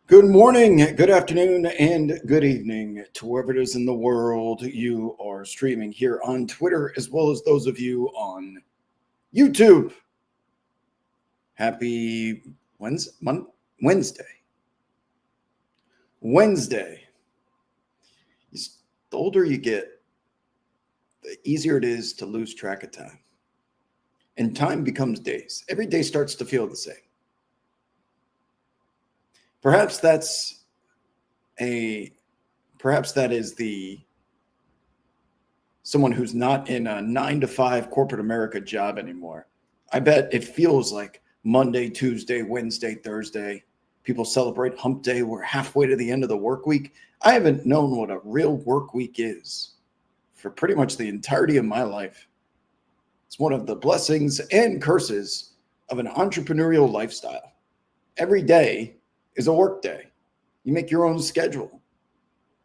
Good morning, good afternoon, and good evening to wherever it is in the world you are streaming here on Twitter, as well as those of you on YouTube. Happy Wednesday. Wednesday. The older you get, the easier it is to lose track of time. And time becomes days. Every day starts to feel the same. Perhaps that is the someone who's not in a 9-to-5 corporate America job anymore. I bet it feels like Monday, Tuesday, Wednesday, Thursday. People celebrate hump day. We're halfway to the end of the work week. I haven't known what a real work week is for pretty much the entirety of my life. It's one of the blessings and curses of an entrepreneurial lifestyle. Every day is a work day. You make your own schedule.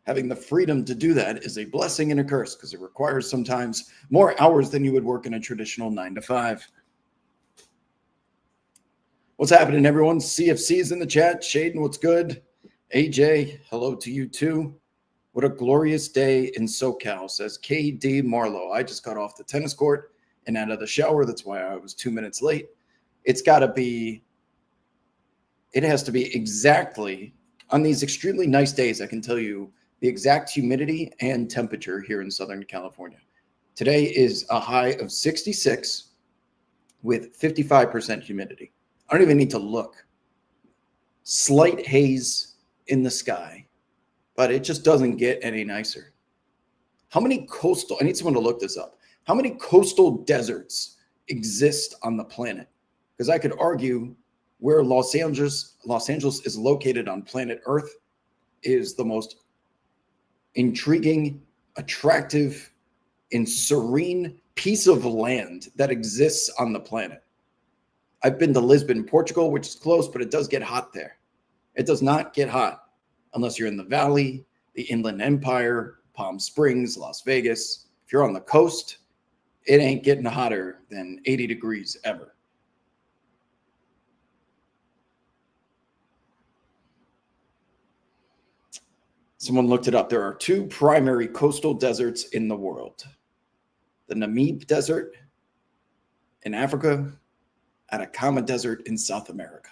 Having the freedom to do that is a blessing and a curse because it requires sometimes more hours than you would work in a traditional 9-to-5. What's happening, everyone? CFC's in the chat. Shaden, what's good? AJ, hello to you too. What a glorious day in SoCal, says KD Marlowe. I just got off the tennis court and out of the shower. That's why I was 2 minutes late. It has to be exactly on these extremely nice days. I can tell you the exact humidity and temperature here in Southern California. Today is a high of 66 with 55% humidity. I don't even need to look. Slight haze in the sky, but it just doesn't get any nicer. I need someone to look this up. How many coastal deserts exist on the planet? Because I could argue where Los Angeles is located on planet Earth is the most intriguing, attractive, and serene piece of land that exists on the planet. I've been to Lisbon, Portugal, which is close, but it does get hot there. It does not get hot unless you're in the valley, the Inland Empire, Palm Springs, Las Vegas. If you're on the coast, it ain't getting hotter than 80 degrees ever. Someone looked it up. There are two primary coastal deserts in the world. The Namib Desert in Africa, Atacama Desert in South America.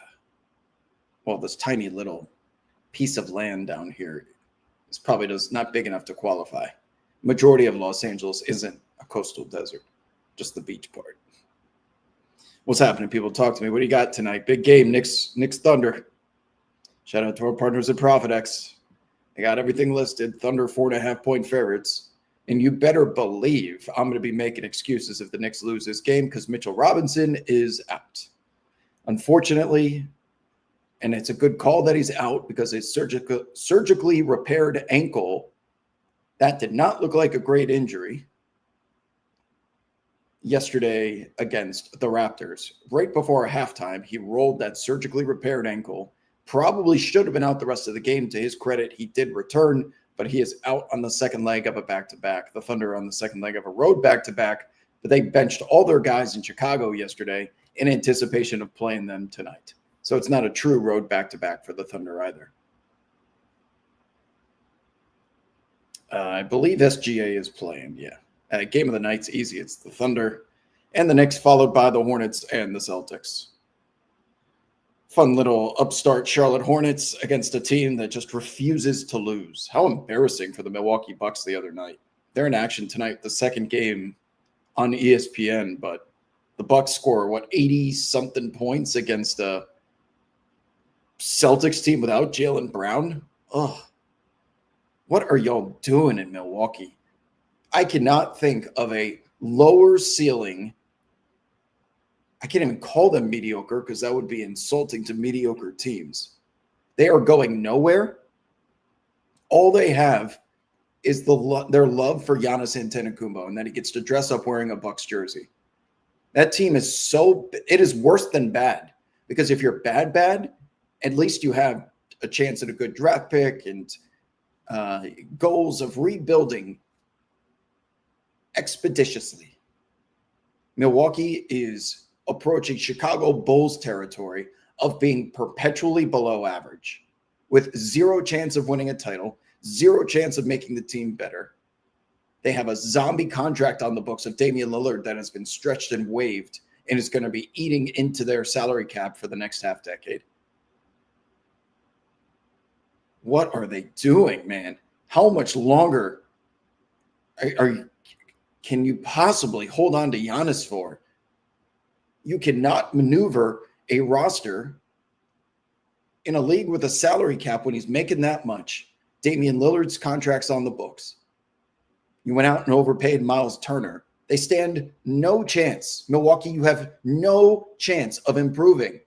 Well, this tiny little piece of land down here is probably not big enough to qualify. Majority of Los Angeles isn't a coastal desert, just the beach part. What's happening, people? Talk to me. What do you got tonight? Big game, Knicks Thunder. Shout out to our partners at ProfitX. I got everything listed. Thunder 4.5-point favorites. And you better believe I'm going to be making excuses if the Knicks lose this game because Mitchell Robinson is out. Unfortunately, and it's a good call that he's out because his surgically repaired ankle, that did not look like a great injury yesterday against the Raptors. Right before halftime, he rolled that surgically repaired ankle. Probably should have been out the rest of the game. To his credit, he did return, but he is out on the second leg of a back-to-back. The Thunder on the second leg of a road back-to-back, but they benched all their guys in Chicago yesterday in anticipation of playing them tonight. So it's not a true road back-to-back for the Thunder either. I believe SGA is playing, yeah. Game of the night's easy. It's the Thunder and the Knicks, followed by the Hornets and the Celtics. Fun little upstart Charlotte Hornets against a team that just refuses to lose. How embarrassing for the Milwaukee Bucks the other night. They're in action tonight, the second game on ESPN, but the Bucks score, 80-something points against a Celtics team without Jaylen Brown? Ugh. What are y'all doing in Milwaukee? I cannot think of a lower ceiling. I can't even call them mediocre because that would be insulting to mediocre teams. They are going nowhere. All they have is their love for Giannis Antetokounmpo and that he gets to dress up wearing a Bucks jersey. That team is it is worse than bad because if you're bad, at least you have a chance at a good draft pick and goals of rebuilding expeditiously. Milwaukee is approaching Chicago Bulls territory of being perpetually below average. with zero chance of winning a title, zero chance of making the team better. They have a zombie contract on the books of Damian Lillard that has been stretched and waived and is going to be eating into their salary cap for the next half decade. What are they doing, man? How much longer can you possibly hold on to Giannis for? You cannot maneuver a roster in a league with a salary cap when he's making that much. Damian Lillard's contract's on the books. You went out and overpaid Miles Turner. They stand no chance. Milwaukee, you have no chance of improving.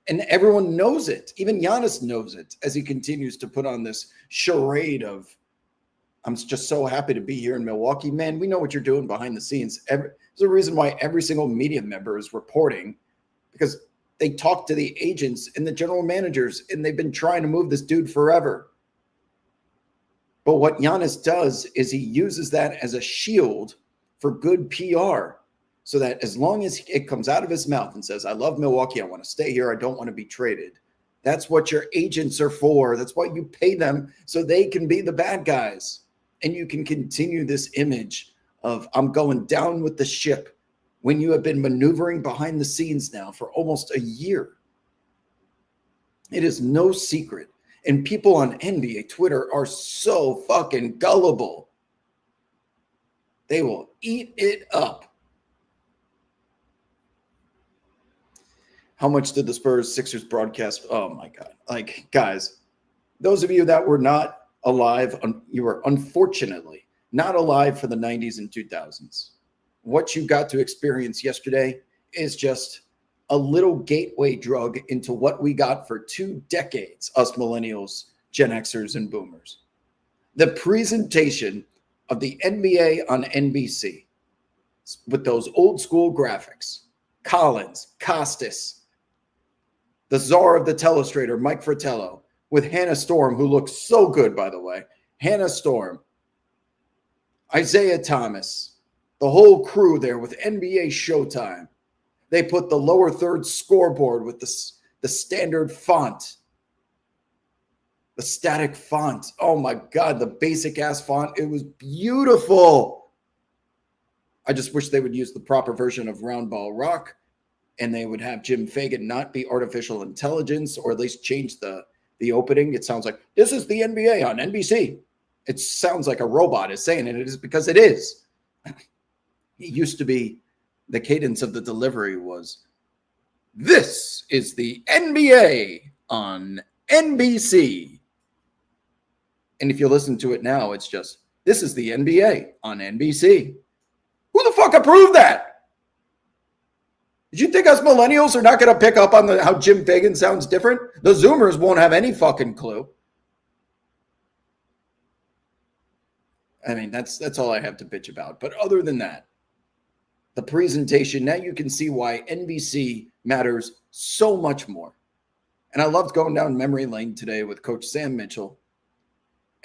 And everyone knows it. Even Giannis knows it as he continues to put on this charade of, I'm just so happy to be here in Milwaukee. Man, we know what you're doing behind the scenes. There's a reason why every single media member is reporting, because they talk to the agents and the general managers, and they've been trying to move this dude forever. But what Giannis does is he uses that as a shield for good PR, so that as long as it comes out of his mouth and says, I love Milwaukee, I want to stay here, I don't want to be traded. That's what your agents are for. That's why you pay them, so they can be the bad guys. And you can continue this image of, I'm going down with the ship, when you have been maneuvering behind the scenes now for almost a year. It is no secret. And people on NBA Twitter are so fucking gullible. They will eat it up. How much did the Spurs Sixers broadcast? Oh my God. Like, guys, those of you that were not alive, you were unfortunately not alive for the 90s and 2000s. What you got to experience yesterday is just a little gateway drug into what we got for 2 decades, us millennials, Gen Xers, and boomers. The presentation of the NBA on NBC with those old school graphics, Collins, Costas, the czar of the telestrator, Mike Fratello, with Hannah Storm, who looks so good, by the way. Hannah Storm, Isaiah Thomas, the whole crew there with NBA Showtime. They put the lower third scoreboard with the standard font, the static font. Oh my God, the basic ass font. It was beautiful. I just wish they would use the proper version of Round Ball Rock, and they would have Jim Fagan not be artificial intelligence, or at least change the opening. It sounds like, this is the NBA on NBC. It sounds like a robot is saying it. It is because it is. It used to be, the cadence of the delivery was, this is the NBA on NBC. And if you listen to it now, it's just, this is the NBA on NBC. Who the fuck approved that? Did you think us millennials are not going to pick up on how Jim Fagan sounds different? The Zoomers won't have any fucking clue. I mean, that's all I have to bitch about. But other than that, the presentation, now you can see why NBC matters so much more. And I loved going down memory lane today with Coach Sam Mitchell.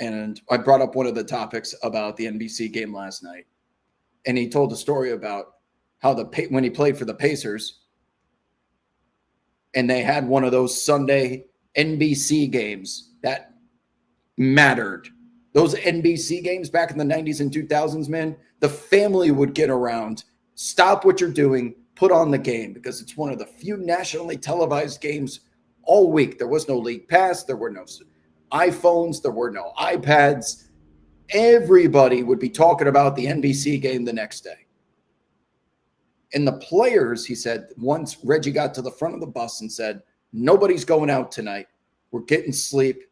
And I brought up one of the topics about the NBC game last night. And he told a story about how when he played for the Pacers, and they had one of those Sunday NBC games that mattered. Those NBC games back in the 90s and 2000s, man, the family would get around, stop what you're doing, put on the game, because it's one of the few nationally televised games all week. There was no League Pass. There were no iPhones. There were no iPads. Everybody would be talking about the NBC game the next day. And the players, he said, once Reggie got to the front of the bus and said, nobody's going out tonight. We're getting sleep.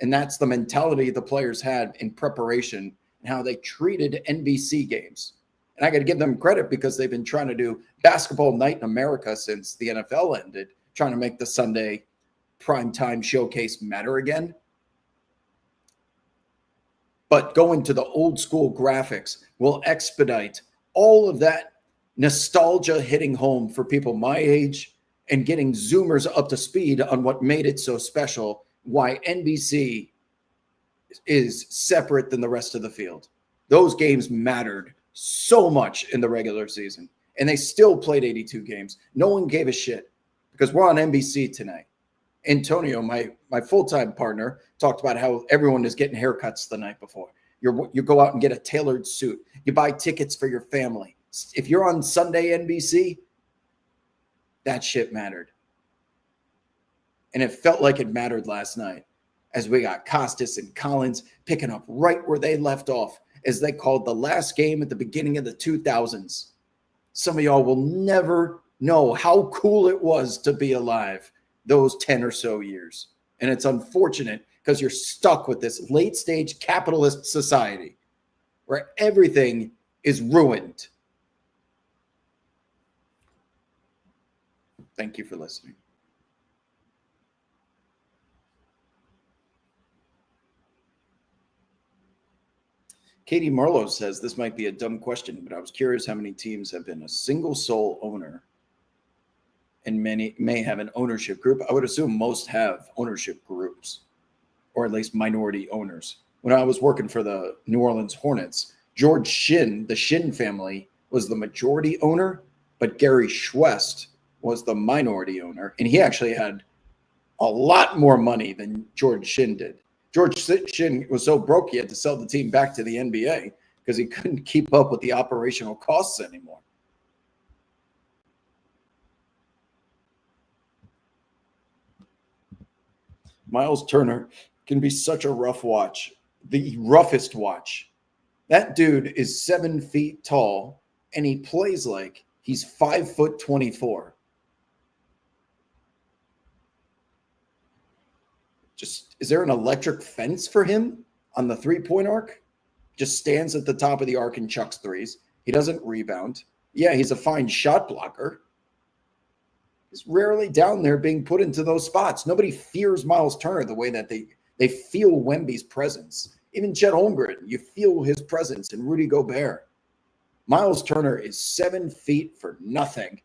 And that's the mentality the players had in preparation and how they treated NBC games. And I got to give them credit, because they've been trying to do Basketball Night in America since the NFL ended, trying to make the Sunday primetime showcase matter again. But going to the old school graphics will expedite all of that nostalgia hitting home for people my age, and getting Zoomers up to speed on what made it so special, why NBC is separate than the rest of the field. Those games mattered so much in the regular season, and they still played 82 games. No one gave a shit, because we're on NBC tonight. Antonio, my full-time partner, talked about how everyone is getting haircuts the night before. You go out and get a tailored suit. You buy tickets for your family. If you're on Sunday NBC, that shit mattered. And it felt like it mattered last night as we got Costas and Collins picking up right where they left off, as they called the last game at the beginning of the 2000s. Some of y'all will never know how cool it was to be alive those 10 or so years. And it's unfortunate because you're stuck with this late stage capitalist society where everything is ruined. Thank you for listening. Katie Marlowe says, this might be a dumb question, but I was curious how many teams have been a single sole owner and many may have an ownership group. I would assume most have ownership groups, or at least minority owners. When I was working for the New Orleans Hornets, George Shinn, the Shinn family, was the majority owner, but Gary Schwest was the minority owner, and he actually had a lot more money than George Shinn did. George Shinn was so broke he had to sell the team back to the NBA because he couldn't keep up with the operational costs anymore. Miles Turner can be such a rough watch, the roughest watch. That dude is 7 feet tall, and he plays like he's 5'24". Just, is there an electric fence for him on the three-point arc? Just stands at the top of the arc and chucks threes. He doesn't rebound. Yeah, he's a fine shot blocker. He's rarely down there being put into those spots. Nobody fears Miles Turner the way that they feel Wemby's presence. Even Chet Holmgren, you feel his presence, and Rudy Gobert. Miles Turner is 7 feet for nothing.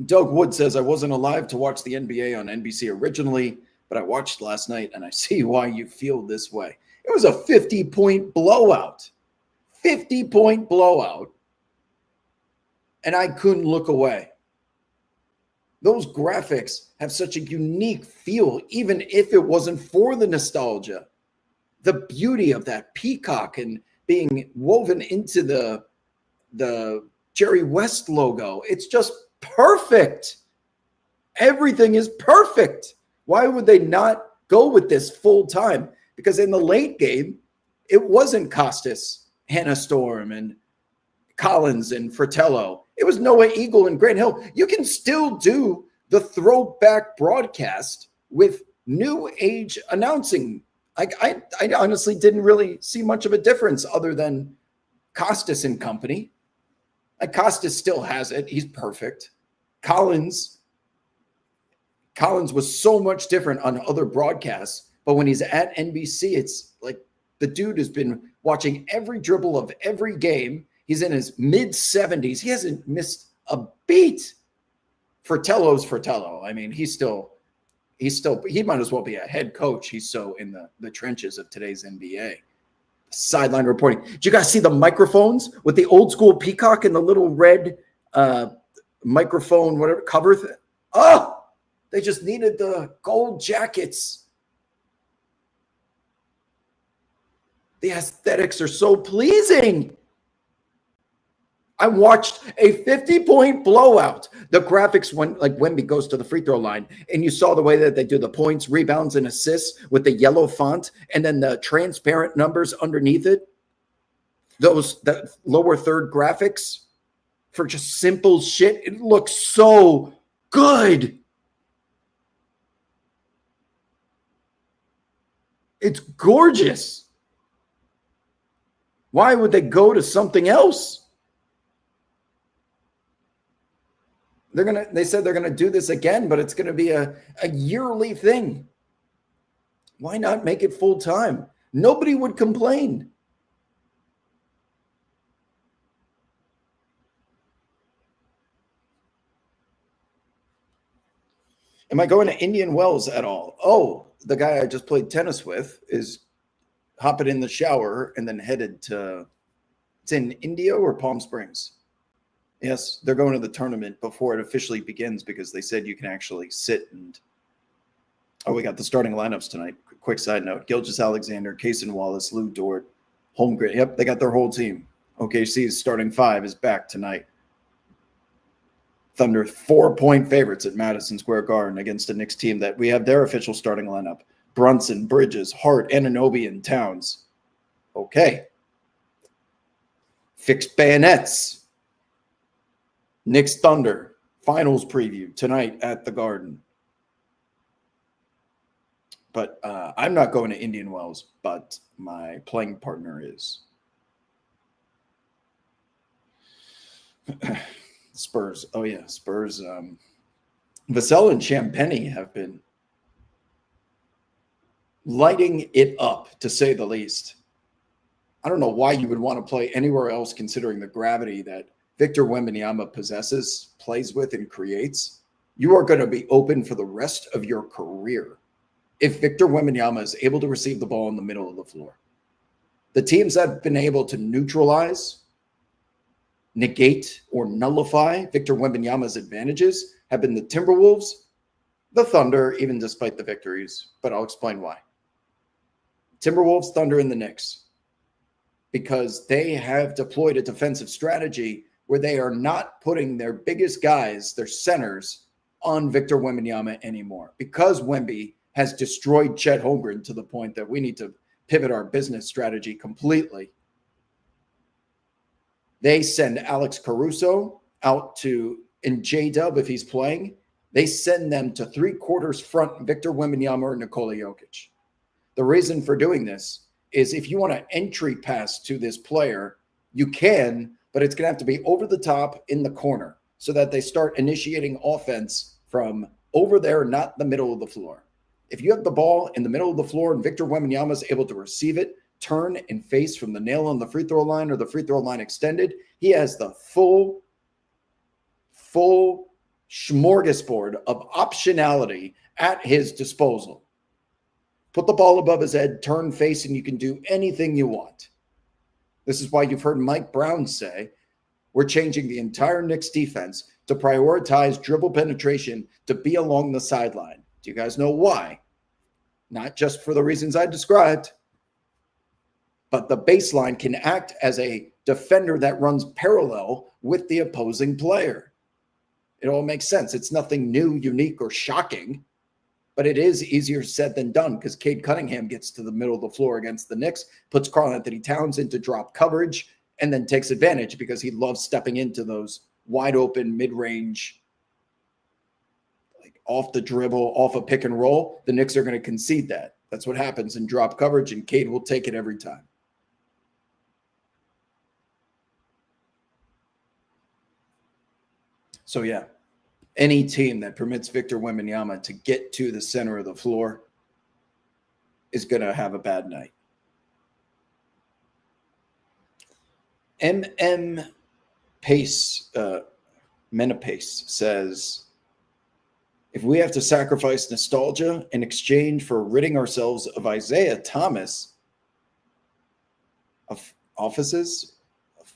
Doug Wood says, I wasn't alive to watch the NBA on NBC originally, but I watched last night, and I see why you feel this way. It was a 50-point blowout. 50-point blowout. And I couldn't look away. Those graphics have such a unique feel, even if it wasn't for the nostalgia. The beauty of that peacock and being woven into the Jerry West logo. It's just perfect. Everything is perfect. Why would they not go with this full time? Because in the late game, it wasn't Costas, Hannah Storm, and Collins and Fratello. It was Noah Eagle and Grant Hill. You can still do the throwback broadcast with new age announcing. I honestly didn't really see much of a difference other than Costas and company. Like Costas still has it. He's perfect. Collins was so much different on other broadcasts, but when he's at NBC, it's like the dude has been watching every dribble of every game. He's in his mid-70s. He hasn't missed a beat. Fratello's Fratello. I mean, he might as well be a head coach. He's so in the trenches of today's NBA. Sideline reporting. Did you guys see the microphones with the old school peacock and the little red microphone, whatever cover thing? Oh, they just needed the gold jackets. The aesthetics are so pleasing. I watched a 50-point blowout. The graphics when like Wemby goes to the free throw line, and you saw the way that they do the points, rebounds, and assists with the yellow font, and then the transparent numbers underneath it. The lower third graphics for just simple shit. It looks so good. It's gorgeous. Why would they go to something else? They said they're gonna do this again, but it's gonna be a yearly thing. Why not make it full time? Nobody would complain. Am I going to Indian Wells at all? Oh, the guy I just played tennis with is hopping in the shower and then headed to, it's in Indio or Palm Springs. Yes, they're going to the tournament before it officially begins because they said you can actually sit and. Oh, we got the starting lineups tonight. Quick side note: Gilgeous-Alexander, Cason Wallace, Lou Dort, Holmgren. Yep, they got their whole team. OKC's starting five is back tonight. Thunder 4-point favorites at Madison Square Garden against a Knicks team that we have their official starting lineup: Brunson, Bridges, Hart, Anunoby, and Towns. Okay. Fixed bayonets. Knicks Thunder finals preview tonight at the Garden. But I'm not going to Indian Wells, but my playing partner is. Spurs. Oh, yeah, Spurs. Vassell and Champagny have been lighting it up, to say the least. I don't know why you would want to play anywhere else considering the gravity that Victor Wembanyama possesses, plays with, and creates. You are going to be open for the rest of your career if Victor Wembanyama is able to receive the ball in the middle of the floor. The teams that have been able to neutralize, negate, or nullify Victor Wembanyama's advantages have been the Timberwolves, the Thunder, even despite the victories, but I'll explain why. Timberwolves, Thunder, and the Knicks, because they have deployed a defensive strategy where they are not putting their biggest guys, their centers, on Victor Wembanyama anymore, because Wemby has destroyed Chet Holmgren to the point that we need to pivot our business strategy completely. They send Alex Caruso out to, in J-Dub if he's playing, they send them to three-quarters front Victor Wembanyama or Nikola Jokic. The reason for doing this is if you want to entry pass to this player, you can, but it's going to have to be over the top in the corner so that they start initiating offense from over there, not the middle of the floor. If you have the ball in the middle of the floor and Victor Wembanyama is able to receive it, turn and face from the nail on the free throw line or the free throw line extended, he has the full smorgasbord of optionality at his disposal. Put the ball above his head, turn, face, and you can do anything you want. This is why you've heard Mike Brown say, we're changing the entire Knicks defense to prioritize dribble penetration to be along the sideline. Do you guys know why? Not just for the reasons I described, but the baseline can act as a defender that runs parallel with the opposing player. It all makes sense. It's nothing new, unique, or shocking, but it is easier said than done because Cade Cunningham gets to the middle of the floor against the Knicks, puts Karl-Anthony Towns into drop coverage, and then takes advantage because he loves stepping into those wide open mid-range, like off the dribble, off a pick and roll. The Knicks are going to concede that. That's what happens in drop coverage, and Cade will take it every time. So, yeah, any team that permits Victor Wembanyama to get to the center of the floor is going to have a bad night. Menapace says, if we have to sacrifice nostalgia in exchange for ridding ourselves of Isaiah Thomas,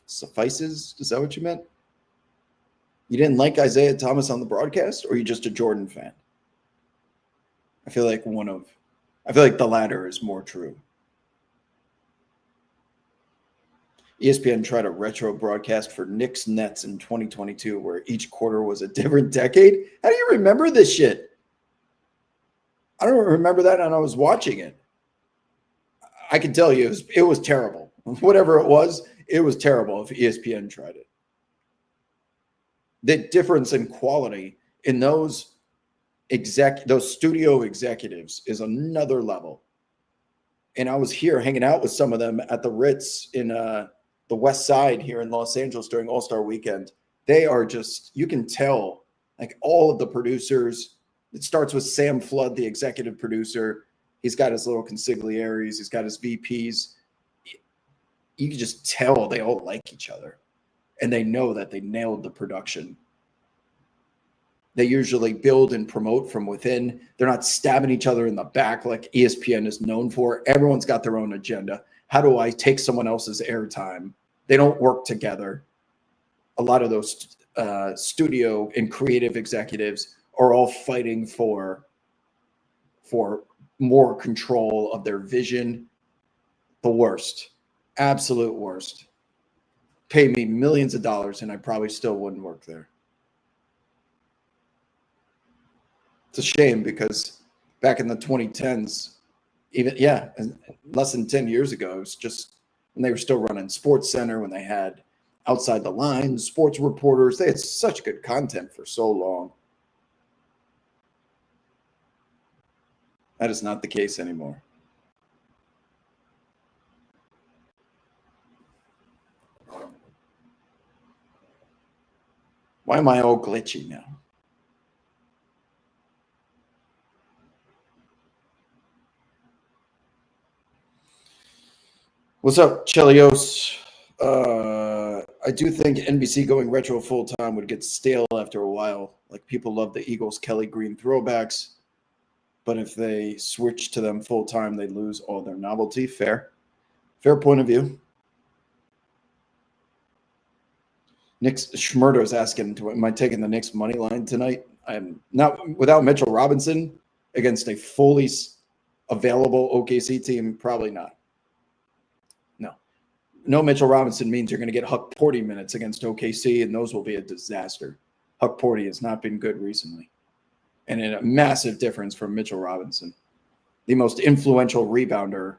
suffices? Is that what you meant? You didn't like Isaiah Thomas on the broadcast, or are you just a Jordan fan? I feel like the latter is more true. ESPN tried a retro broadcast for Knicks Nets in 2022 where each quarter was a different decade. How do you remember this shit? I don't remember that, and I was watching it. I can tell you it was terrible. Whatever it was terrible if ESPN tried it. The difference in quality in those studio executives is another level. And I was here hanging out with some of them at the Ritz in the West Side here in Los Angeles during All-Star Weekend. They are just, you can tell, like all of the producers. It starts with Sam Flood, the executive producer. He's got his little consiglieres. He's got his VPs. You can just tell they all like each other. And they know that they nailed the production. They usually build and promote from within. They're not stabbing each other in the back like ESPN is known for. Everyone's got their own agenda. How do I take someone else's airtime? They don't work together. A lot of those studio and creative executives are all fighting for more control of their vision. The worst, absolute worst. Pay me millions of dollars and I probably still wouldn't work there. It's a shame because back in the 2010s, even less than 10 years ago, it was just when they were still running Sports Center, when they had Outside the Lines, sports reporters, they had such good content for so long. That is not the case anymore. Why am I all glitchy now? What's up, Chelios? I do think NBC going retro full time would get stale after a while. Like, people love the Eagles Kelly Green throwbacks, but if they switch to them full time, they lose all their novelty. Fair point of view. Nick Schmurdo is asking, am I taking the Knicks money line tonight? I'm not. Without Mitchell Robinson against a fully available OKC team, probably not. No Mitchell Robinson means you're going to get Huck Porty minutes against OKC, and those will be a disaster. Huck Porty has not been good recently. And a massive difference from Mitchell Robinson, the most influential rebounder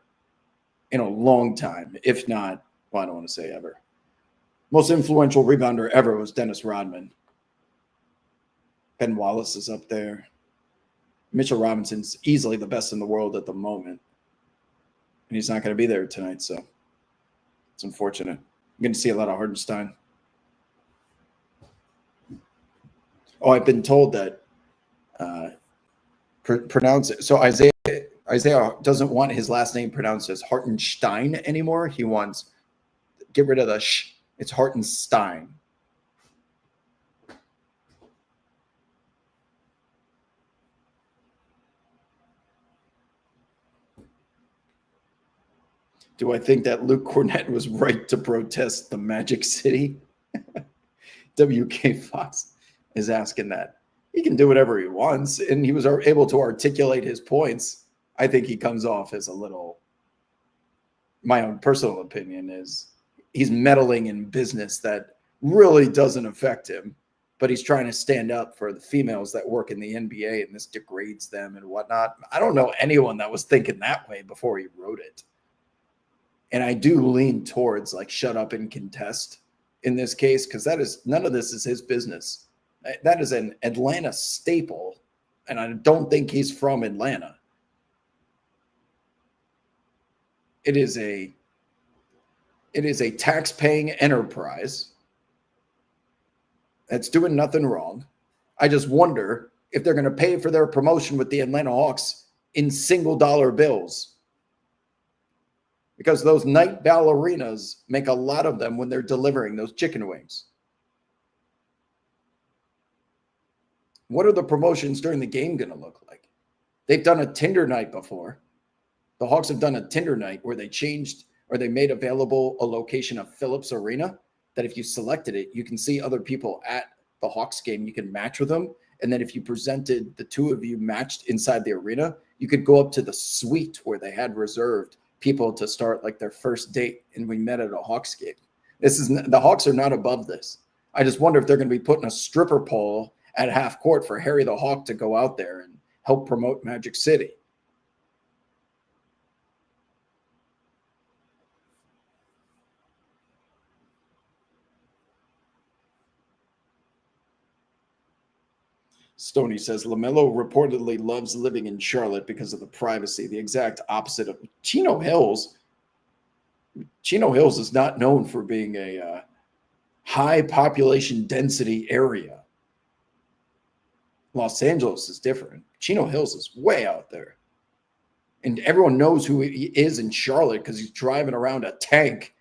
in a long time, if not, well, I don't want to say ever. Most influential rebounder ever was Dennis Rodman. Ben Wallace is up there. Mitchell Robinson's easily the best in the world at the moment. And he's not going to be there tonight, so it's unfortunate. I'm going to see a lot of Hartenstein. Oh, I've been told that pronounce it. So Isaiah doesn't want his last name pronounced as Hartenstein anymore. He wants get rid of the sh. It's Hartenstein. Do I think that Luke Cornett was right to protest the Magic City? WK Fox is asking that. He can do whatever he wants, and he was able to articulate his points. I think he comes off as a little, my own personal opinion is he's meddling in business that really doesn't affect him, but he's trying to stand up for the females that work in the NBA, and this degrades them and whatnot. I don't know anyone that was thinking that way before he wrote it. And I do lean towards like shut up and contest in this case, because that is none of this is his business. That is an Atlanta staple, and I don't think he's from Atlanta. It is a tax-paying enterprise that's doing nothing wrong. I just wonder if they're going to pay for their promotion with the Atlanta Hawks in single-dollar bills. Because those night ballerinas make a lot of them when they're delivering those chicken wings. What are the promotions during the game going to look like? They've done a Tinder night before. The Hawks have done a Tinder night where they changed or they made available a location of Phillips Arena that if you selected it, you can see other people at the Hawks game. You can match with them. And then if you presented the two of you matched inside the arena, you could go up to the suite where they had reserved people to start like their first date, and we met at a Hawks game. The Hawks are not above this. I just wonder if they're going to be putting a stripper pole at half court for Harry the Hawk to go out there and help promote Magic City. Stoney says LaMelo reportedly loves living in Charlotte because of the privacy, the exact opposite of Chino Hills. Chino Hills is not known for being a high population density area. Los Angeles is different. Chino Hills is way out there. And everyone knows who he is in Charlotte because he's driving around a tank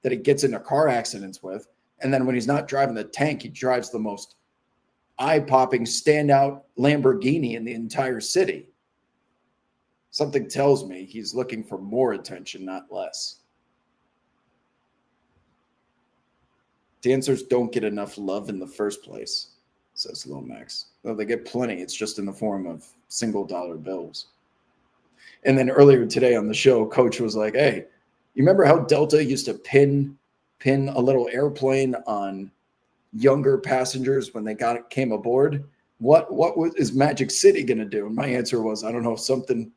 that he gets into car accidents with. And then when he's not driving the tank, he drives the most eye-popping standout Lamborghini in the entire city. Something tells me he's looking for more attention, not less. Dancers don't get enough love in the first place, says Lomax. Well, they get plenty. It's just in the form of single dollar bills. And then earlier today on the show, Coach was like, "Hey, you remember how Delta used to pin a little airplane on younger passengers when they came aboard? Is Magic City going to do?" And my answer was, "I don't know, something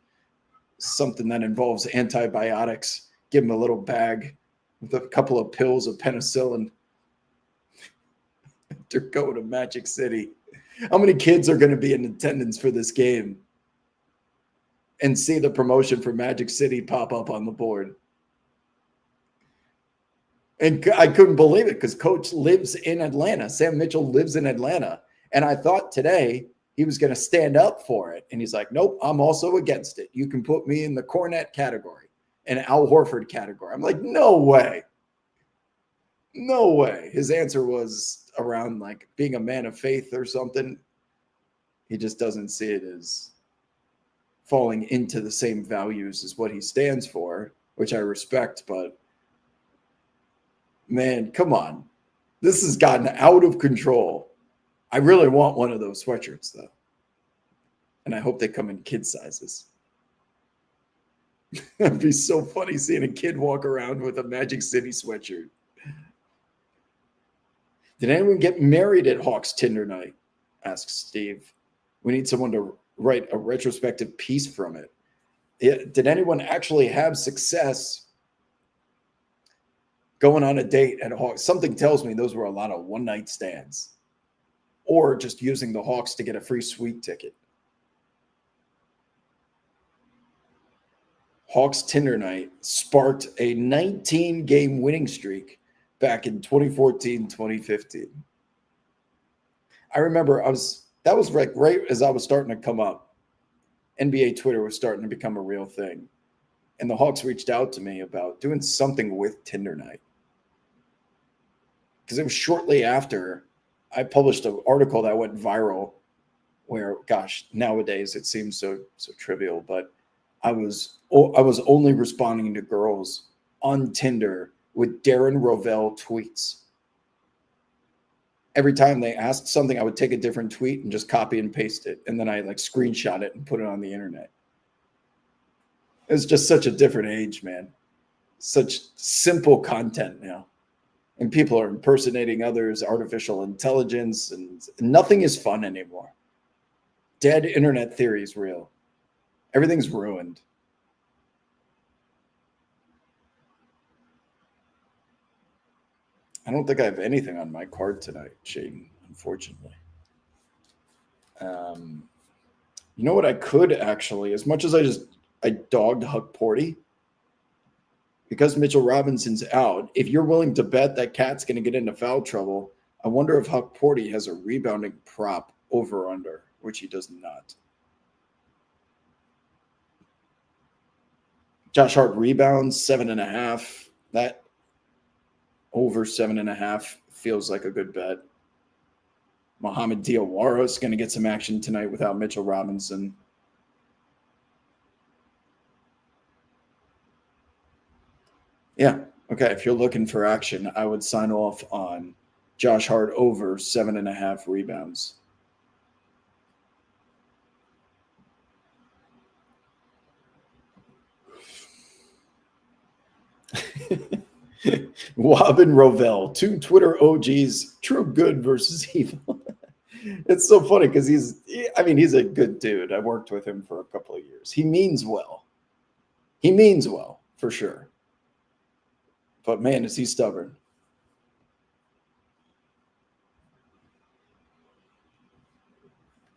that involves antibiotics. Give them a little bag with a couple of pills of penicillin to go to Magic City." How many kids are going to be in attendance for this game and see the promotion for Magic City pop up on the board? And I couldn't believe it because Coach lives in Atlanta. Sam Mitchell lives in Atlanta. And I thought today he was going to stand up for it. And he's like, "Nope, I'm also against it. You can put me in the Cornette category and Al Horford category." I'm like, no way. No way. His answer was around like being a man of faith or something. He just doesn't see it as falling into the same values as what he stands for, which I respect. But man, come on. This has gotten out of control. I really want one of those sweatshirts, though. And I hope they come in kid sizes. It'd be so funny seeing a kid walk around with a Magic City sweatshirt. Did anyone get married at Hawks Tinder night? Asks Steve. We need someone to write a retrospective piece from it. Did anyone actually have success going on a date at Hawks? Something tells me those were a lot of one-night stands or just using the Hawks to get a free suite ticket. Hawks Tinder night sparked a 19-game winning streak back in 2014, 2015. I remember that was like right as I was starting to come up. NBA Twitter was starting to become a real thing. And the Hawks reached out to me about doing something with Tinder night. Because it was shortly after I published an article that went viral where, gosh, nowadays it seems so trivial, but I was only responding to girls on Tinder with Darren Rovell tweets. Every time they asked something, I would take a different tweet and just copy and paste it. And then I like screenshot it and put it on the internet. It's just such a different age, man. Such simple content now. And people are impersonating others, artificial intelligence, and nothing is fun anymore. Dead internet theory is real. Everything's ruined. I don't think I have anything on my card tonight, Shaden, unfortunately. You know what I could actually, as much as I dogged Huck Porty, because Mitchell Robinson's out, if you're willing to bet that Cat's going to get into foul trouble, I wonder if Huck Porty has a rebounding prop over or under, which he does not. Josh Hart rebounds 7.5. That over 7.5 feels like a good bet. Mohamed Diawara is going to get some action tonight without Mitchell Robinson. Yeah, okay. If you're looking for action, I would sign off on Josh Hart over 7.5 rebounds. Wob and Rovell, two Twitter OGs, true good versus evil. It's so funny because he's a good dude. I worked with him for a couple of years. He means well. He means well, for sure. But man, is he stubborn.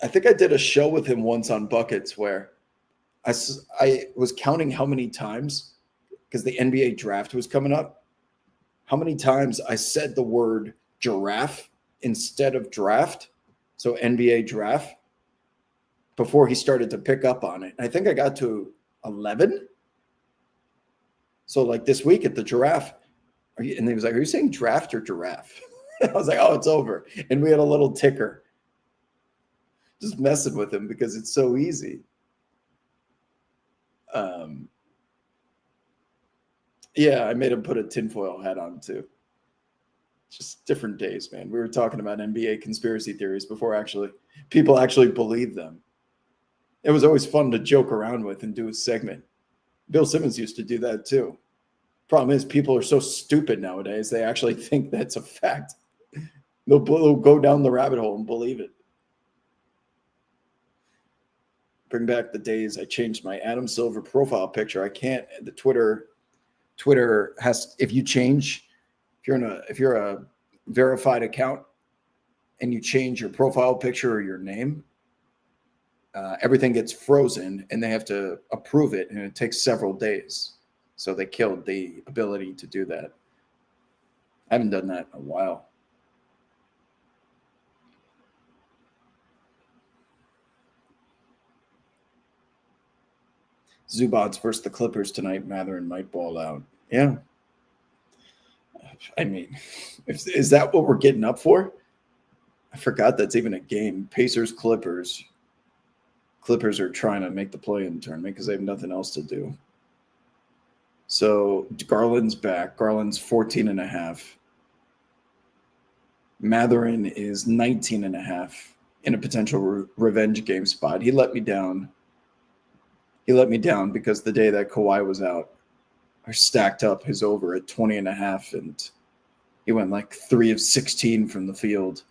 I think I did a show with him once on Buckets where I was counting how many times, because the NBA draft was coming up, how many times I said the word giraffe instead of draft. So NBA draft, before he started to pick up on it. I think I got to 11. So like this week at the giraffe, and he was like, "Are you saying draft or giraffe?" I was like, "Oh, it's over." And we had a little ticker. Just messing with him because it's so easy. Yeah, I made him put a tinfoil hat on too. Just different days, man. We were talking about NBA conspiracy theories before people actually believe them. It was always fun to joke around with and do a segment. Bill Simmons used to do that too. Problem is, people are so stupid nowadays, they actually think that's a fact. They'll go down the rabbit hole and believe it. Bring back the days I changed my Adam Silver profile picture. I can't. The Twitter has, if you're a verified account and you change your profile picture or your name, everything gets frozen and they have to approve it, and it takes several days. So they killed the ability to do that. I haven't done that in a while. Zubats versus the Clippers tonight. Mathurin might ball out. Yeah. I mean, is that what we're getting up for? I forgot that's even a game. Pacers, Clippers. Clippers are trying to make the play-in tournament because they have nothing else to do. So Garland's back. Garland's 14.5. Mathurin is 19.5 in a potential revenge game spot. He let me down. Because the day that Kawhi was out, I stacked up his over at 20.5, and he went like 3 of 16 from the field.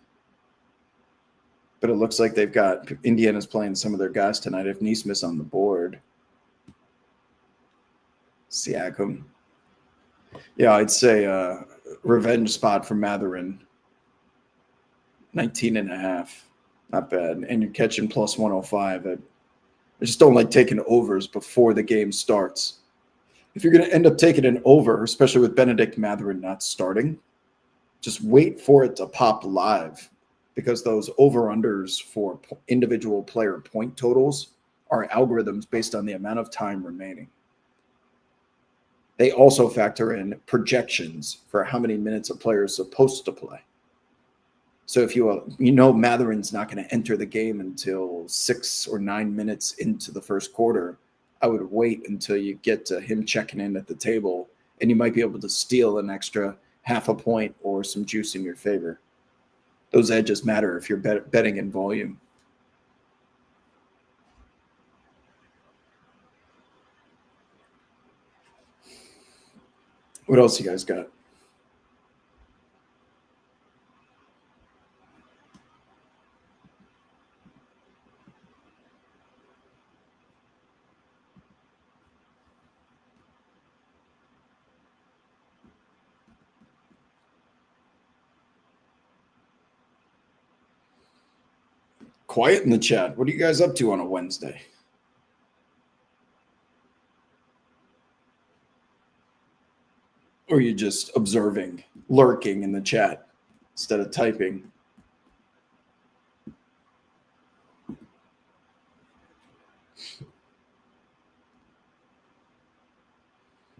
But it looks like they've got Indiana's playing some of their guys tonight. If Nesmith's on the board, Siakam. Yeah, I'd say revenge spot for Mathurin. 19.5. Not bad. And you're catching plus 105. I just don't like taking overs before the game starts. If you're going to end up taking an over, especially with Benedict Mathurin not starting, just wait for it to pop live, because those over-unders for individual player point totals are algorithms based on the amount of time remaining. They also factor in projections for how many minutes a player is supposed to play. So if you know Mathurin's not going to enter the game until 6 or 9 minutes into the first quarter, I would wait until you get to him checking in at the table, and you might be able to steal an extra half a point or some juice in your favor. Those edges matter if you're betting in volume. What else you guys got? Quiet in the chat. What are you guys up to on a Wednesday? Or are you just observing, lurking in the chat instead of typing?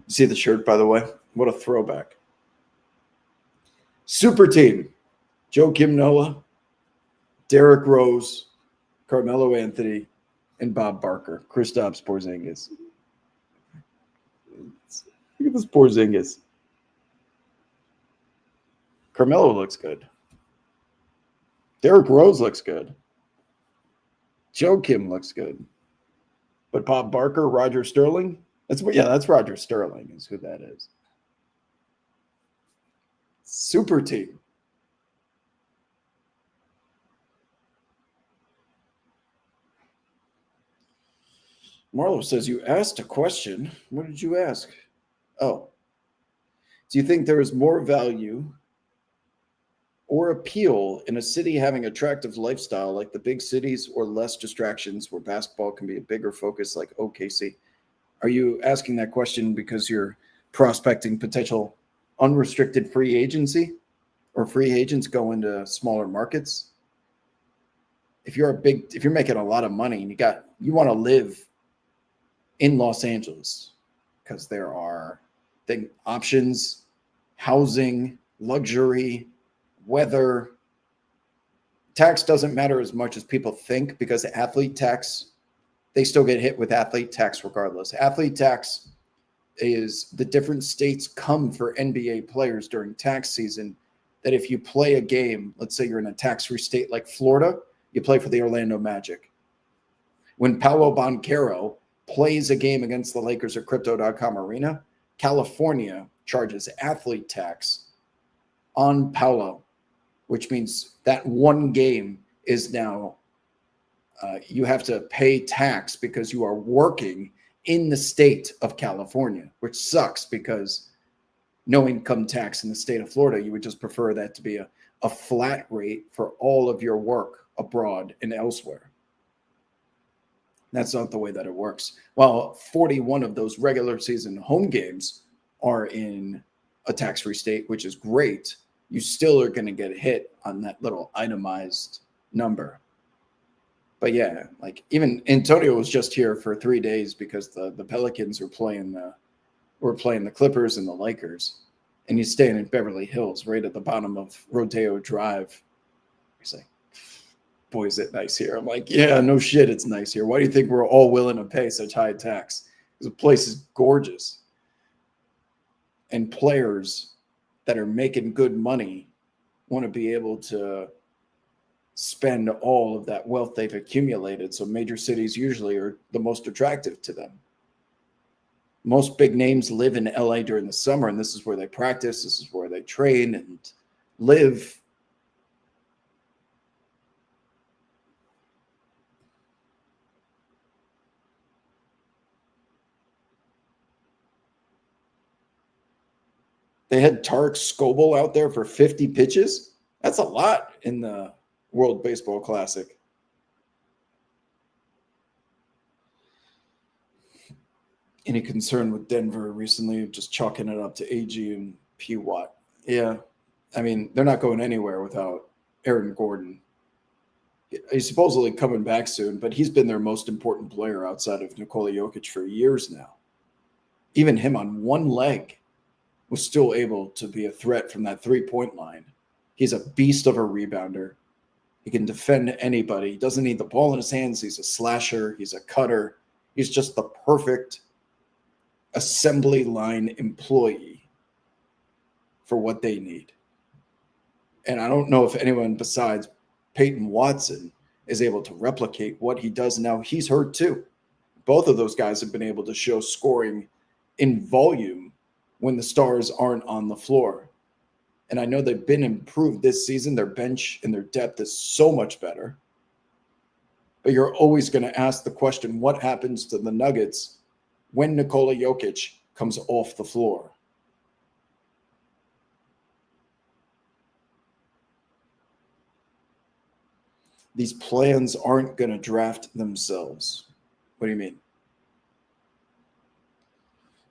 See the shirt, by the way? What a throwback. Super team. Joakim Noah, Derrick Rose, Carmelo Anthony, and Bob Barker. Kristaps Porzingis. Look at this Porzingis. Carmelo looks good. Derrick Rose looks good. Joakim looks good. But Bob Barker, Roger Sterling, that's Roger Sterling is who that is. Super team. Marlo says, you asked a question. What did you ask? Oh. Do you think there is more value or appeal in a city having attractive lifestyle like the big cities, or less distractions where basketball can be a bigger focus like OKC? Are you asking that question because you're prospecting potential unrestricted free agency, or free agents go into smaller markets? If you're making a lot of money and you want to live in Los Angeles, because there are options, housing, luxury, weather. Tax doesn't matter as much as people think, because athlete tax, they still get hit with athlete tax regardless. Athlete tax is the different states come for NBA players during tax season. that if you play a game, let's say you're in a tax-free state like Florida, you play for the Orlando Magic. When Paolo Banchero plays a game against the Lakers at Crypto.com Arena, California charges athlete tax on Paolo, which means that one game is now you have to pay tax because you are working in the state of California, which sucks because no income tax in the state of Florida. You would just prefer that to be a flat rate for all of your work abroad and elsewhere. That's not the way that it works. While 41 of those regular season home games are in a tax-free state, which is great, you still are going to get hit on that little itemized number. But yeah, like even Antonio was just here for 3 days because the Pelicans were playing the Clippers and the Lakers, and he's staying in Beverly Hills, right at the bottom of Rodeo Drive. He's like, "Boy, is it nice here." I'm like, "Yeah, no shit, it's nice here. Why do you think we're all willing to pay such high tax? Because the place is gorgeous." And players that are making good money want to be able to spend all of that wealth they've accumulated. So major cities usually are the most attractive to them. Most big names live in LA during the summer, and this is where they practice. This is where they train and live. They had Tarek Scoble out there for 50 pitches. That's a lot in the World Baseball Classic. Any concern with Denver recently? Just chalking it up to AG and P. Watt. Yeah. I mean, they're not going anywhere without Aaron Gordon. He's supposedly coming back soon, but he's been their most important player outside of Nikola Jokic for years now. Even him on one leg was still able to be a threat from that three-point line. He's a beast of a rebounder. He can defend anybody. He doesn't need the ball in his hands. He's a slasher. He's a cutter. He's just the perfect assembly line employee for what they need. And I don't know if anyone besides Peyton Watson is able to replicate what he does now. He's hurt too. Both of those guys have been able to show scoring in volume when the stars aren't on the floor. And I know they've been improved this season. Their bench and their depth is so much better. But you're always going to ask the question, what happens to the Nuggets when Nikola Jokic comes off the floor? These plans aren't going to draft themselves. What do you mean?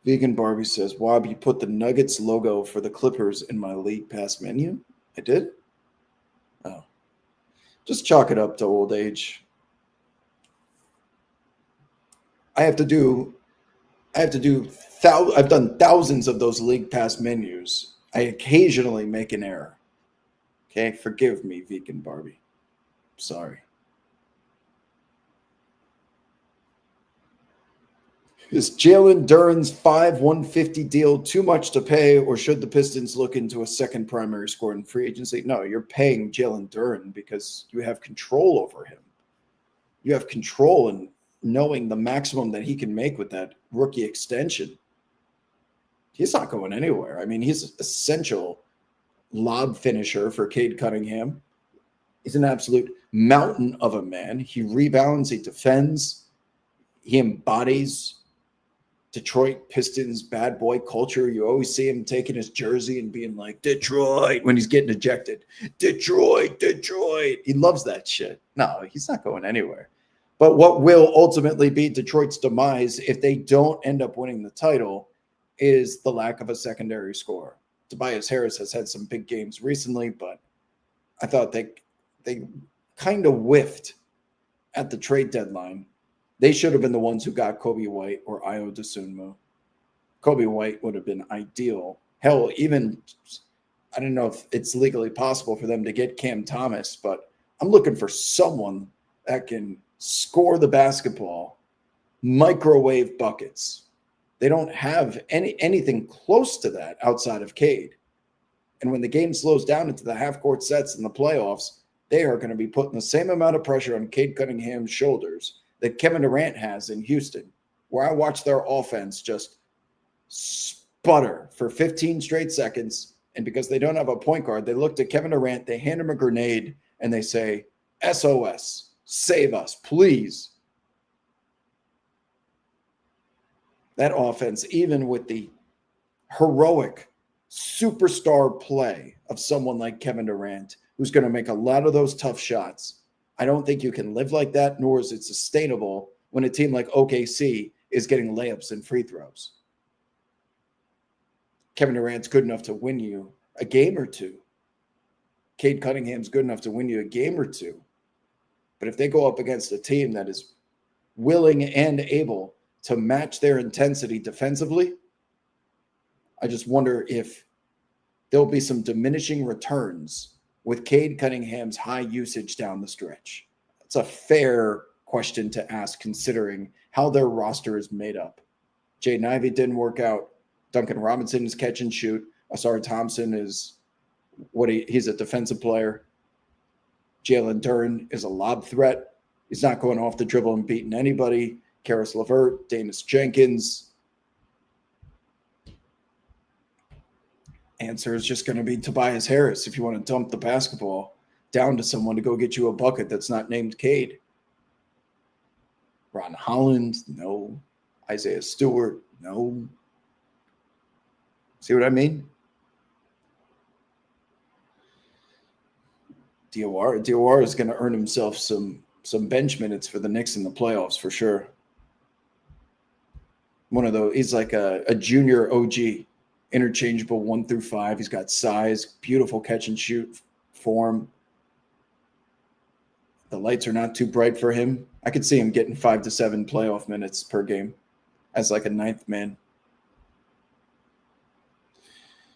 Vegan Barbie says, Wob, you put the Nuggets logo for the Clippers in my League Pass menu? I did? Oh. Just chalk it up to old age. I've done thousands of those League Pass menus. I occasionally make an error. Okay, forgive me, Vegan Barbie. Sorry. Is Jalen Duren's $5,150 deal too much to pay, or should the Pistons look into a second primary scorer in free agency? No, you're paying Jalen Duren because you have control over him. You have control in knowing the maximum that he can make with that rookie extension. He's not going anywhere. I mean, he's an essential lob finisher for Cade Cunningham. He's an absolute mountain of a man. He rebounds, he defends, he embodies Detroit Pistons bad boy culture. You always see him taking his jersey and being like, Detroit, when he's getting ejected. Detroit, Detroit. He loves that shit. No, he's not going anywhere. But what will ultimately be Detroit's demise if they don't end up winning the title is the lack of a secondary scorer. Tobias Harris has had some big games recently, but I thought they kind of whiffed at the trade deadline. They should have been the ones who got Kobe White or Ayo Dosunmu. Kobe White would have been ideal. Hell, even I don't know if it's legally possible for them to get Cam Thomas, but I'm looking for someone that can score the basketball, microwave buckets. They don't have anything close to that outside of Cade. And when the game slows down into the half-court sets in the playoffs, they are going to be putting the same amount of pressure on Cade Cunningham's shoulders that Kevin Durant has in Houston, where I watched their offense just sputter for 15 straight seconds. And because they don't have a point guard, they look to Kevin Durant, they hand him a grenade, and they say, SOS, save us, please. That offense, even with the heroic superstar play of someone like Kevin Durant, who's going to make a lot of those tough shots, I don't think you can live like that, nor is it sustainable when a team like OKC is getting layups and free throws. Kevin Durant's good enough to win you a game or two. Cade Cunningham's good enough to win you a game or two. But if they go up against a team that is willing and able to match their intensity defensively, I just wonder if there'll be some diminishing returns with Cade Cunningham's high usage down the stretch. That's a fair question to ask considering how their roster is made up. Jaden Ivey didn't work out. Duncan Robinson is catch and shoot. Asar Thompson is he's a defensive player. Jalen Duren is a lob threat. He's not going off the dribble and beating anybody. Karis LeVert, Danis Jenkins. Answer is just going to be Tobias Harris if you want to dump the basketball down to someone to go get you a bucket that's not named Cade. Ron Holland, no. Isaiah Stewart, no. See what I mean? Diawara is going to earn himself some bench minutes for the Knicks in the playoffs for sure. One of those, he's like a junior OG, interchangeable 1 through 5. He's got size, beautiful catch and shoot form. The lights are not too bright for him. I could see him getting 5 to 7 playoff minutes per game as like a ninth man.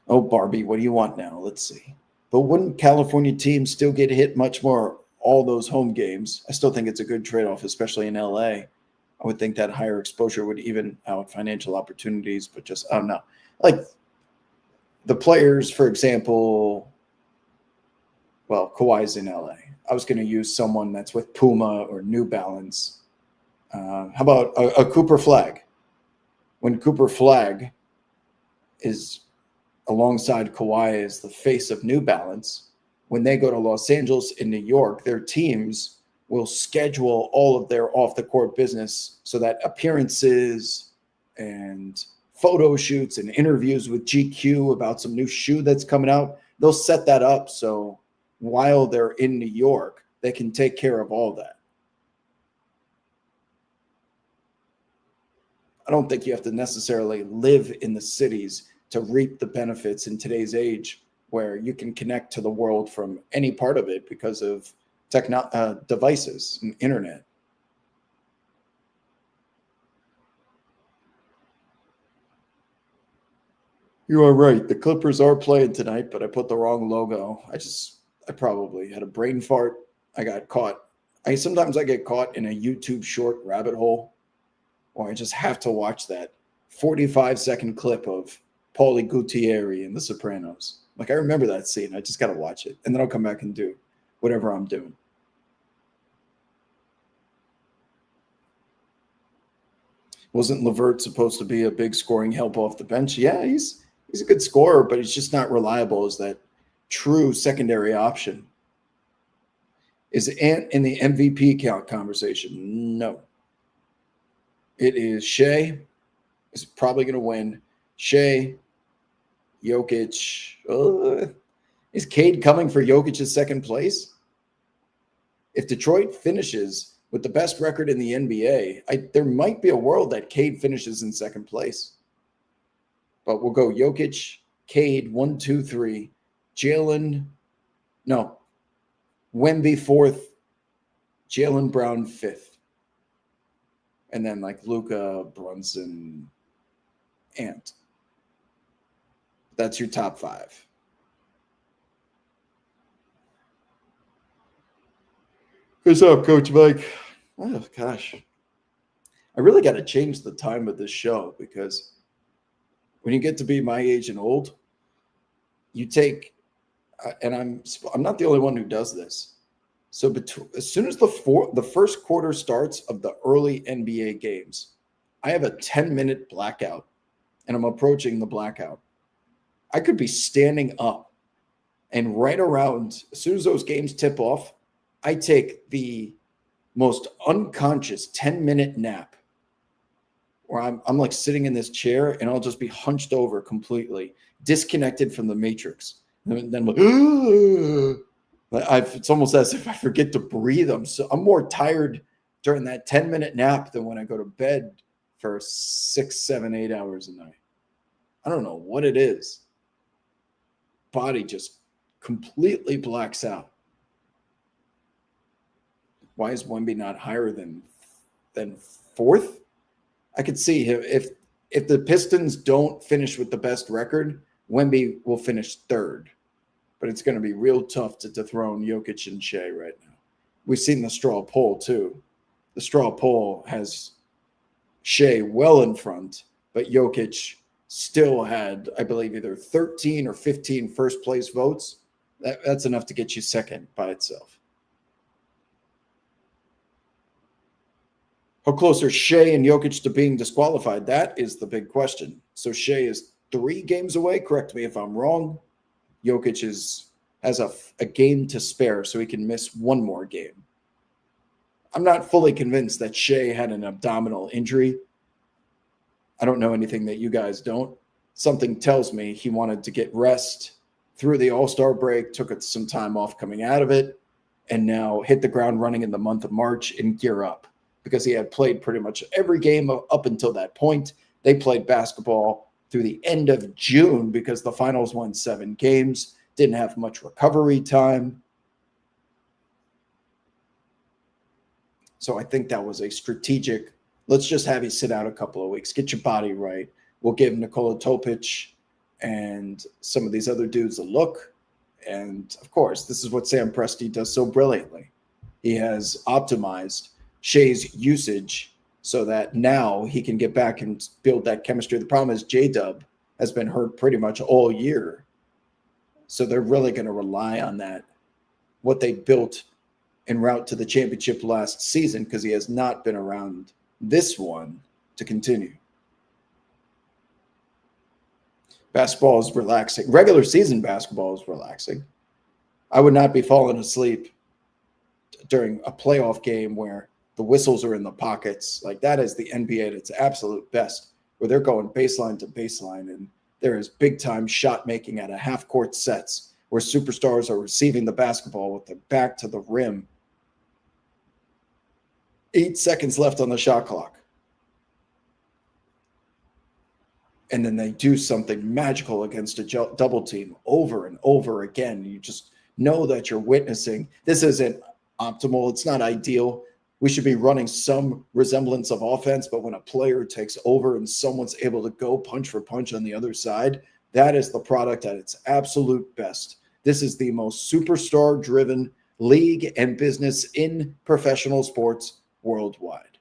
Oh, Barbie, what do you want now? Let's see. But wouldn't California teams still get hit much more all those home games? I still think it's a good trade-off, especially in LA. I would think that higher exposure would even out financial opportunities, but just, I don't know. Like the players, for example, well, Kawhi's in LA. I was going to use someone that's with Puma or New Balance. How about a Cooper Flagg? When Cooper Flagg is alongside Kawhi as the face of New Balance, when they go to Los Angeles and New York, their teams will schedule all of their off-the-court business so that appearances and photo shoots and interviews with GQ about some new shoe that's coming out, they'll set that up so while they're in New York, they can take care of all that. I don't think you have to necessarily live in the cities to reap the benefits in today's age where you can connect to the world from any part of it because of devices and internet. You are right. The Clippers are playing tonight, but I put the wrong logo. I probably had a brain fart. I got caught. Sometimes I get caught in a YouTube short rabbit hole or I just have to watch that 45-second clip of Paulie Gutierrez in The Sopranos. Like, I remember that scene. I just got to watch it. And then I'll come back and do whatever I'm doing. Wasn't LeVert supposed to be a big scoring help off the bench? Yeah, he's a good scorer, but he's just not reliable as that true secondary option. Is Ant in the MVP count conversation? No. It is Shea. Is probably going to win. Shea, Jokic. Is Cade coming for Jokic's second place? If Detroit finishes with the best record in the NBA, there might be a world that Cade finishes in second place. But we'll go Jokic, Cade, 1, 2, 3. Jalen, no. Wemby, 4th. Jalen Brown, 5th. And then like Luka, Brunson, Ant. That's your top 5. What's up, Coach Mike? Oh, gosh. I really got to change the time of this show because when you get to be my age and old, you take and I'm not the only one who does this. So as soon as the first quarter starts of the early NBA games, I have a 10-minute blackout, and I'm approaching the blackout. I could be standing up, and right around as soon as those games tip off, I take the most unconscious 10-minute nap where I'm like sitting in this chair and I'll just be hunched over completely, disconnected from the matrix. And then it's almost as if I forget to breathe. I'm more tired during that 10-minute nap than when I go to bed for 6, 7, 8 hours a night. I don't know what it is. Body just completely blacks out. Why is Wemby not higher than fourth? I could see him if the Pistons don't finish with the best record, Wemby will finish third. But it's going to be real tough to dethrone Jokic and Shea right now. We've seen the straw poll too. The straw poll has Shea well in front, but Jokic still had, I believe, either 13 or 15 first place votes. That's enough to get you second by itself. How close are Shea and Jokic to being disqualified? That is the big question. So Shea is 3 games away. Correct me if I'm wrong. Jokic has a game to spare, so he can miss one more game. I'm not fully convinced that Shea had an abdominal injury. I don't know anything that you guys don't. Something tells me he wanted to get rest through the All-Star break, took some time off coming out of it, and now hit the ground running in the month of March and gear up because he had played pretty much every game up until that point. They played basketball through the end of June because the finals won 7 games, didn't have much recovery time. So I think that was a strategic, let's just have you sit out a couple of weeks, get your body right. We'll give Nikola Topic and some of these other dudes a look. And of course, this is what Sam Presti does so brilliantly. He has optimized Shea's usage so that now he can get back and build that chemistry. The problem is J-Dub has been hurt pretty much all year. So they're really going to rely on that, what they built en route to the championship last season, because he has not been around this one to continue. Basketball is relaxing. Regular season basketball is relaxing. I would not be falling asleep during a playoff game where the whistles are in the pockets. Like, that is the NBA at its absolute best, where they're going baseline to baseline, and there is big-time shot making at a half-court sets where superstars are receiving the basketball with their back to the rim. 8 seconds left on the shot clock. And then they do something magical against a double team over and over again. You just know that you're witnessing. This isn't optimal. It's not ideal. We should be running some resemblance of offense, but when a player takes over and someone's able to go punch for punch on the other side, that is the product at its absolute best. This is the most superstar-driven league and business in professional sports worldwide.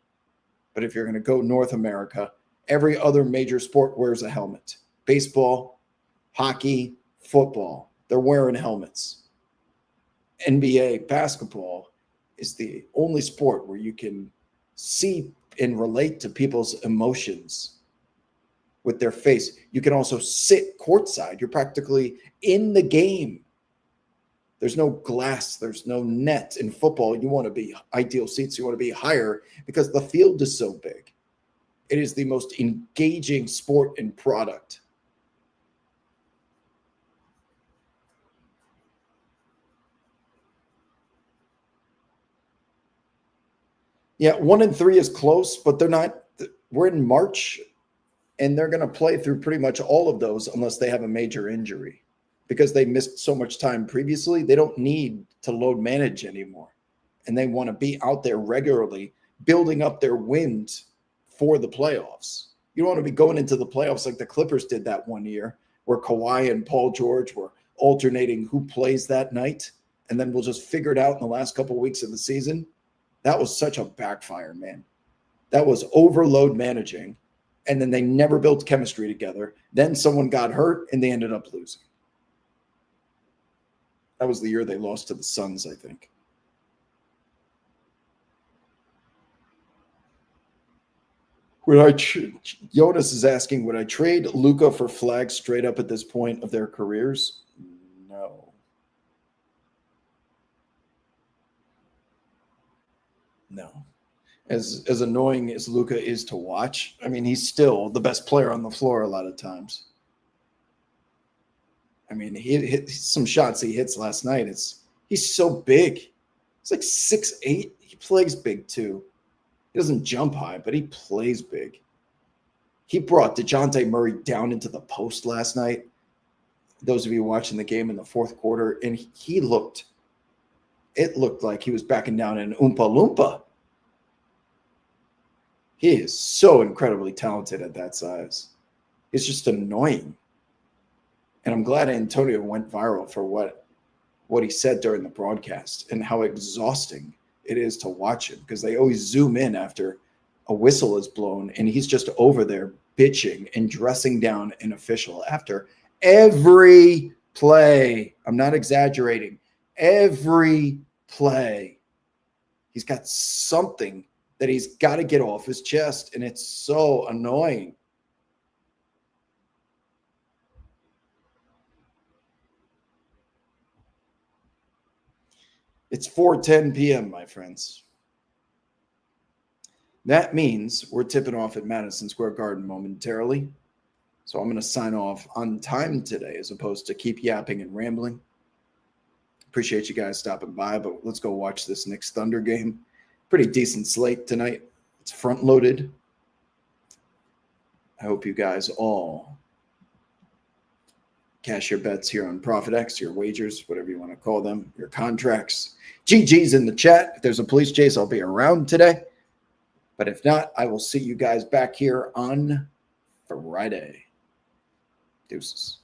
But if you're going to go North America, every other major sport wears a helmet. Baseball, hockey, football, they're wearing helmets. NBA basketball is the only sport where you can see and relate to people's emotions with their face. You can also sit courtside. You're practically in the game. There's no glass. There's no net. In football, you want to be ideal seats. You want to be higher because the field is so big. It is the most engaging sport and product. Yeah, 1-3 is close, but they're not. We're in March, and they're going to play through pretty much all of those unless they have a major injury. Because they missed so much time previously, they don't need to load manage anymore. And they want to be out there regularly, building up their wins for the playoffs. You don't want to be going into the playoffs like the Clippers did that one year, where Kawhi and Paul George were alternating who plays that night, and then we'll just figure it out in the last couple of weeks of the season. That was such a backfire, man. That was overload managing, and then they never built chemistry together. Then someone got hurt, and they ended up losing. That was the year they lost to the Suns, I think. Jonas is asking, would I trade Luka for Flag straight up at this point of their careers? No. No. As annoying as Luka is to watch, I mean, he's still the best player on the floor a lot of times. I mean, he hit some shots he hits last night. He's so big. He's like 6'8". He plays big too. He doesn't jump high, but he plays big. He brought DeJounte Murray down into the post last night. Those of you watching the game in the fourth quarter, and it looked like he was backing down an Oompa Loompa. He is so incredibly talented at that size. It's just annoying. And I'm glad Antonio went viral for what he said during the broadcast and how exhausting it is to watch him, because they always zoom in after a whistle is blown and he's just over there bitching and dressing down an official after every play. I'm not exaggerating. Every play. He's got something that he's got to get off his chest, and it's so annoying. It's 4:10 p.m., my friends. That means we're tipping off at Madison Square Garden momentarily. So I'm going to sign off on time today as opposed to keep yapping and rambling. Appreciate you guys stopping by, but let's go watch this Knicks Thunder game. Pretty decent slate tonight. It's front loaded. I hope you guys all cash your bets here on ProfitX, your wagers, whatever you want to call them, your contracts. GG's in the chat. If there's a police chase, I'll be around today. But if not, I will see you guys back here on Friday. Deuces.